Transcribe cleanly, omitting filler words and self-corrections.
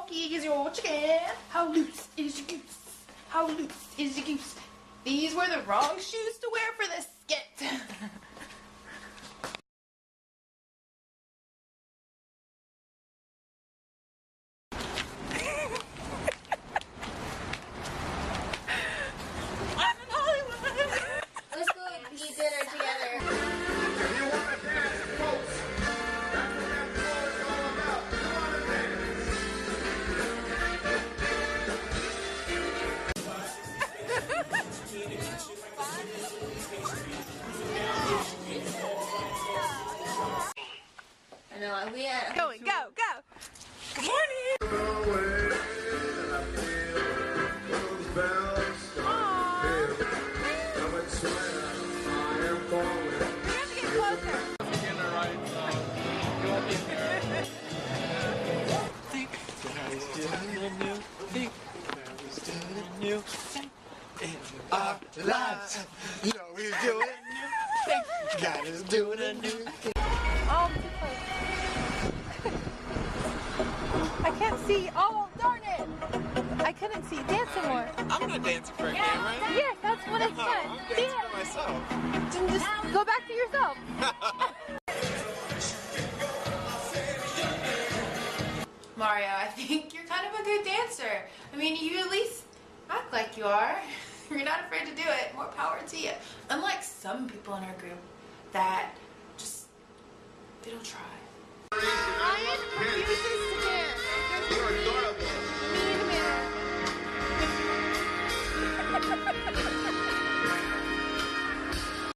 funky is your chicken? How loose is your goose? How loose is your goose? These were the wrong shoes to wear for this skit. Let's go eat dinner together. If you want to dance, folks, that's what that floor is all about. You want to dance. I know, we had... Going, go, go. Good morning. The way that I feel, those bells start to peal. Now it's when I am falling. We have to get closer. Think that is doing a new thing. That is doing a new thing in our lives. You know he's doing a new thing. God is doing a new thing. Oh, too close. I can't see. Oh, darn it. I couldn't see. Dance some more. I'm not dancing for a camera. Yes, that's what I No, said. I'm dancing for myself. Then just go back to yourself. Mario, I think you're kind of a good dancer. I mean, you at least act like you are. You're not afraid to do it. More power to you. Unlike some people in our group that just, they don't try. Ryan refuses